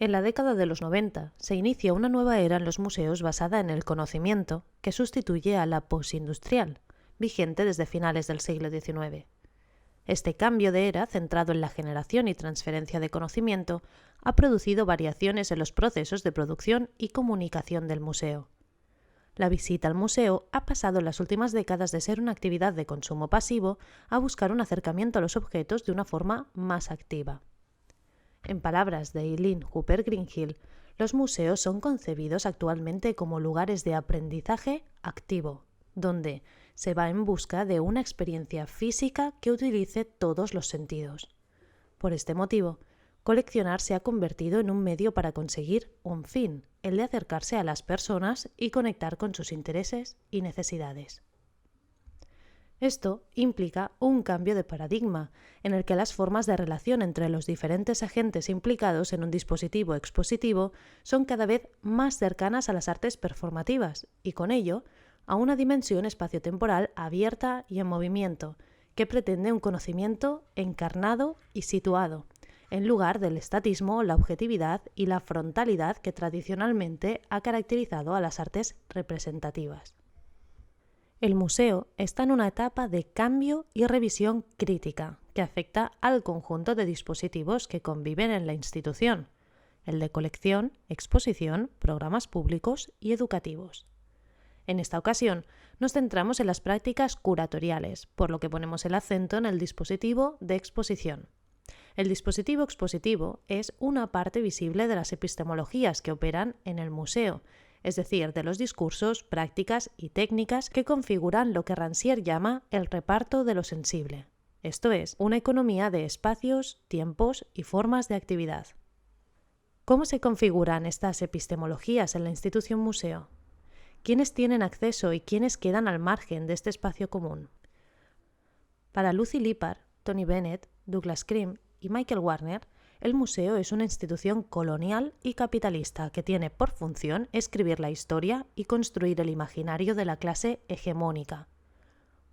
En la década de los 90 se inicia una nueva era en los museos basada en el conocimiento, que sustituye a la posindustrial, vigente desde finales del siglo XIX. Este cambio de era, centrado en la generación y transferencia de conocimiento, ha producido variaciones en los procesos de producción y comunicación del museo. La visita al museo ha pasado en las últimas décadas de ser una actividad de consumo pasivo a buscar un acercamiento a los objetos de una forma más activa. En palabras de Eileen Hooper Greenhill, los museos son concebidos actualmente como lugares de aprendizaje activo, donde se va en busca de una experiencia física que utilice todos los sentidos. Por este motivo, coleccionar se ha convertido en un medio para conseguir un fin, el de acercarse a las personas y conectar con sus intereses y necesidades. Esto implica un cambio de paradigma, en el que las formas de relación entre los diferentes agentes implicados en un dispositivo expositivo son cada vez más cercanas a las artes performativas y, con ello, a una dimensión espaciotemporal abierta y en movimiento, que pretende un conocimiento encarnado y situado, en lugar del estatismo, la objetividad y la frontalidad que tradicionalmente ha caracterizado a las artes representativas. El museo está en una etapa de cambio y revisión crítica que afecta al conjunto de dispositivos que conviven en la institución, el de colección, exposición, programas públicos y educativos. En esta ocasión nos centramos en las prácticas curatoriales, por lo que ponemos el acento en el dispositivo de exposición. El dispositivo expositivo es una parte visible de las epistemologías que operan en el museo, es decir, de los discursos, prácticas y técnicas que configuran lo que Rancière llama el reparto de lo sensible, esto es, una economía de espacios, tiempos y formas de actividad. ¿Cómo se configuran estas epistemologías en la institución museo? ¿Quiénes tienen acceso y quiénes quedan al margen de este espacio común? Para Lucy Lippard, Tony Bennett, Douglas Krim y Michael Warner, el museo es una institución colonial y capitalista que tiene por función escribir la historia y construir el imaginario de la clase hegemónica.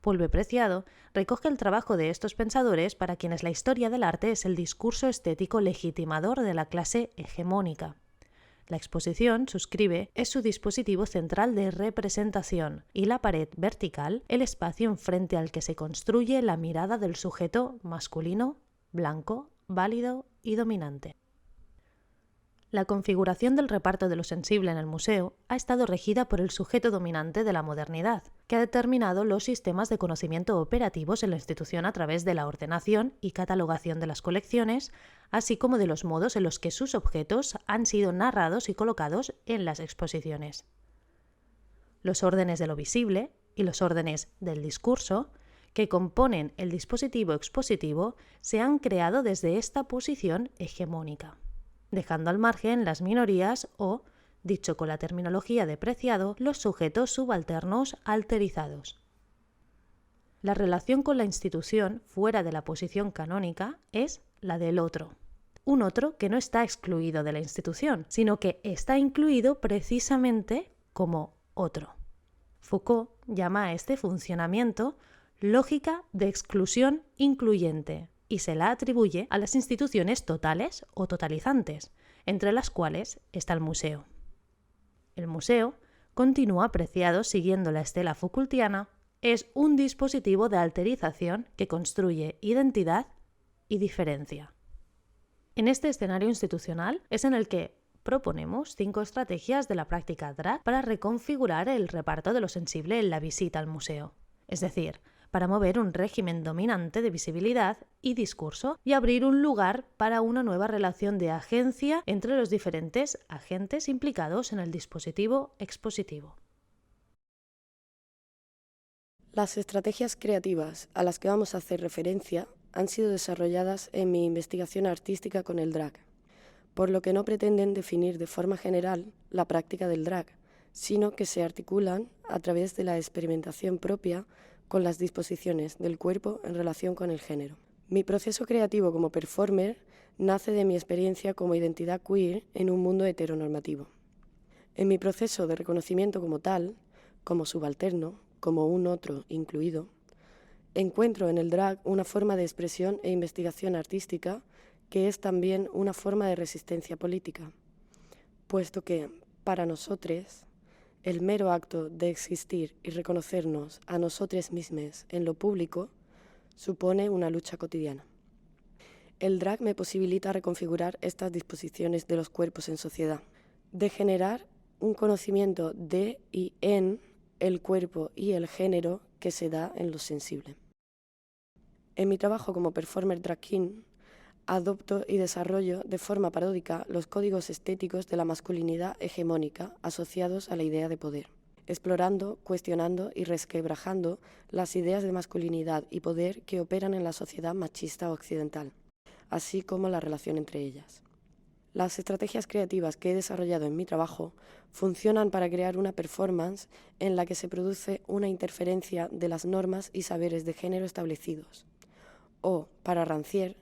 Pulve Preciado recoge el trabajo de estos pensadores para quienes la historia del arte es el discurso estético legitimador de la clase hegemónica. La exposición, suscribe, es su dispositivo central de representación y la pared vertical, el espacio enfrente al que se construye la mirada del sujeto masculino, blanco, válido y dominante. La configuración del reparto de lo sensible en el museo ha estado regida por el sujeto dominante de la modernidad, que ha determinado los sistemas de conocimiento operativos en la institución a través de la ordenación y catalogación de las colecciones, así como de los modos en los que sus objetos han sido narrados y colocados en las exposiciones. Los órdenes de lo visible y los órdenes del discurso, que componen el dispositivo expositivo, se han creado desde esta posición hegemónica, dejando al margen las minorías o, dicho con la terminología de Preciado, los sujetos subalternos alterizados. La relación con la institución fuera de la posición canónica es la del otro. Un otro que no está excluido de la institución, sino que está incluido precisamente como otro. Foucault llama a este funcionamiento lógica de exclusión incluyente y se la atribuye a las instituciones totales o totalizantes, entre las cuales está el museo. El museo, continúa Preciado siguiendo la estela Foucaultiana, es un dispositivo de alterización que construye identidad y diferencia. En este escenario institucional es en el que proponemos 5 estrategias de la práctica drag para reconfigurar el reparto de lo sensible en la visita al museo, es decir, para mover un régimen dominante de visibilidad y discurso y abrir un lugar para una nueva relación de agencia entre los diferentes agentes implicados en el dispositivo expositivo. Las estrategias creativas a las que vamos a hacer referencia han sido desarrolladas en mi investigación artística con el drag, por lo que no pretenden definir de forma general la práctica del drag, sino que se articulan a través de la experimentación propia con las disposiciones del cuerpo en relación con el género. Mi proceso creativo como performer nace de mi experiencia como identidad queer en un mundo heteronormativo. En mi proceso de reconocimiento como tal, como subalterno, como un otro incluido, encuentro en el drag una forma de expresión e investigación artística que es también una forma de resistencia política, puesto que, para nosotros, el mero acto de existir y reconocernos a nosotros mismos en lo público supone una lucha cotidiana. El drag me posibilita reconfigurar estas disposiciones de los cuerpos en sociedad, de generar un conocimiento de y en el cuerpo y el género que se da en lo sensible. En mi trabajo como performer drag king, adopto y desarrollo de forma paródica los códigos estéticos de la masculinidad hegemónica asociados a la idea de poder, explorando, cuestionando y resquebrajando las ideas de masculinidad y poder que operan en la sociedad machista occidental, así como la relación entre ellas. Las estrategias creativas que he desarrollado en mi trabajo funcionan para crear una performance en la que se produce una interferencia de las normas y saberes de género establecidos, o, para Rancière,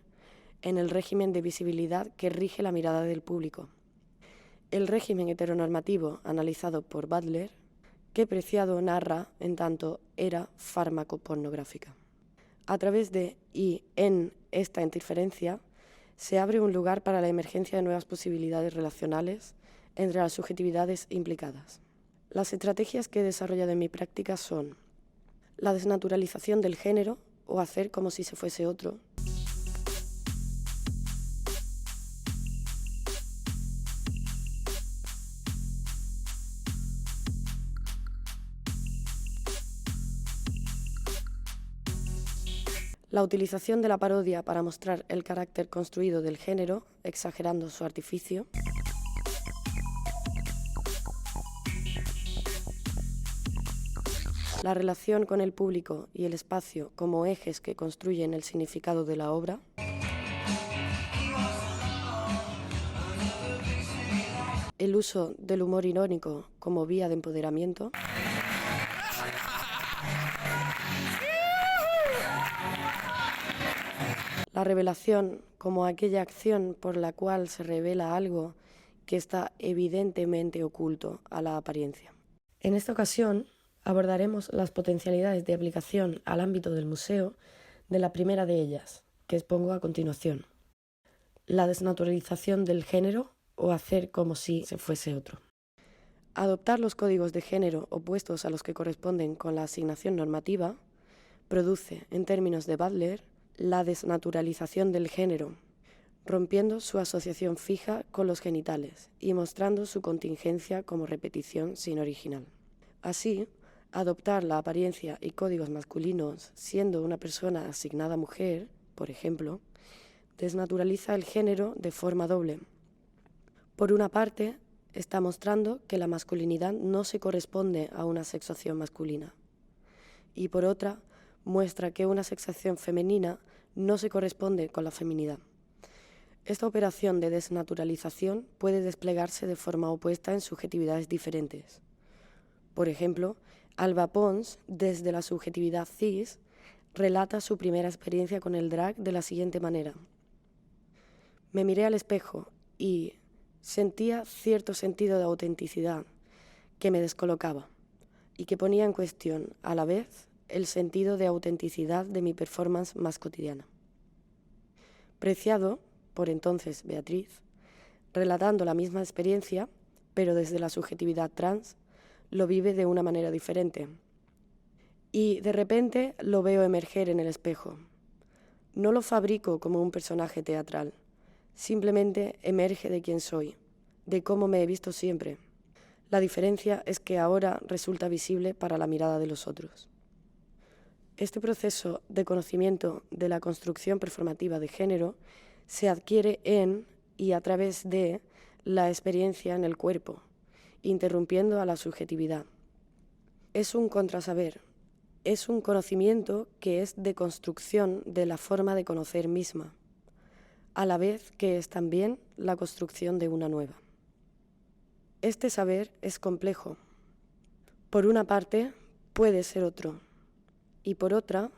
en el régimen de visibilidad que rige la mirada del público. El régimen heteronormativo analizado por Butler, que Preciado narra en tanto era fármaco pornográfica. A través de y en esta interferencia se abre un lugar para la emergencia de nuevas posibilidades relacionales entre las subjetividades implicadas. Las estrategias que he desarrollado en mi práctica son la desnaturalización del género o hacer como si se fuese otro, la utilización de la parodia para mostrar el carácter construido del género, exagerando su artificio, la relación con el público y el espacio como ejes que construyen el significado de la obra, el uso del humor irónico como vía de empoderamiento, la revelación como aquella acción por la cual se revela algo que está evidentemente oculto a la apariencia. En esta ocasión abordaremos las potencialidades de aplicación al ámbito del museo de la primera de ellas, que expongo a continuación: la desnaturalización del género o hacer como si se fuese otro. Adoptar los códigos de género opuestos a los que corresponden con la asignación normativa produce, en términos de Butler, la desnaturalización del género, rompiendo su asociación fija con los genitales y mostrando su contingencia como repetición sin original. Así, adoptar la apariencia y códigos masculinos siendo una persona asignada mujer, por ejemplo, desnaturaliza el género de forma doble. Por una parte, está mostrando que la masculinidad no se corresponde a una sexuación masculina, y por otra, muestra que una sexuación femenina no se corresponde con la feminidad. Esta operación de desnaturalización puede desplegarse de forma opuesta en subjetividades diferentes. Por ejemplo, Alba Pons, desde la subjetividad cis, relata su primera experiencia con el drag de la siguiente manera: me miré al espejo y sentía cierto sentido de autenticidad que me descolocaba y que ponía en cuestión, a la vez, el sentido de autenticidad de mi performance más cotidiana. Preciado, por entonces Beatriz, relatando la misma experiencia, pero desde la subjetividad trans, lo vive de una manera diferente. Y de repente lo veo emerger en el espejo. No lo fabrico como un personaje teatral, simplemente emerge de quién soy, de cómo me he visto siempre. La diferencia es que ahora resulta visible para la mirada de los otros. Este proceso de conocimiento de la construcción performativa de género se adquiere en y a través de la experiencia en el cuerpo, interrumpiendo a la subjetividad. Es un contrasaber, es un conocimiento que es de construcción de la forma de conocer misma, a la vez que es también la construcción de una nueva. Este saber es complejo. Por una parte, puede ser otro, y por otra,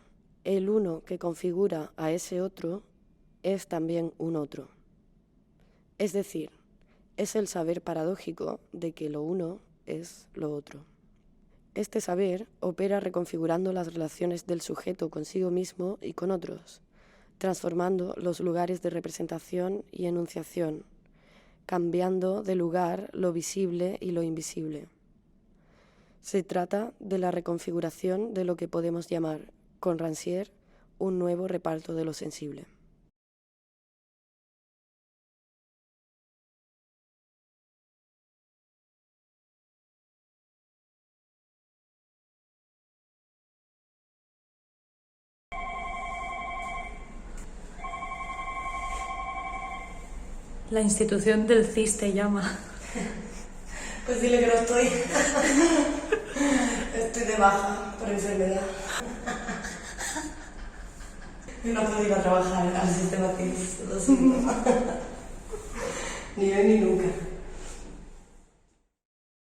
el uno que configura a ese otro es también un otro. Es decir, es el saber paradójico de que lo uno es lo otro. Este saber opera reconfigurando las relaciones del sujeto consigo mismo y con otros, transformando los lugares de representación y enunciación, cambiando de lugar lo visible y lo invisible. Se trata de la reconfiguración de lo que podemos llamar, con Rancière, un nuevo reparto de lo sensible. La institución del CIS te llama. Pues dile que no estoy. Estoy de baja por enfermedad. Y no puedo ir a trabajar al sistema CIS, lo siento. Ni hoy ni nunca.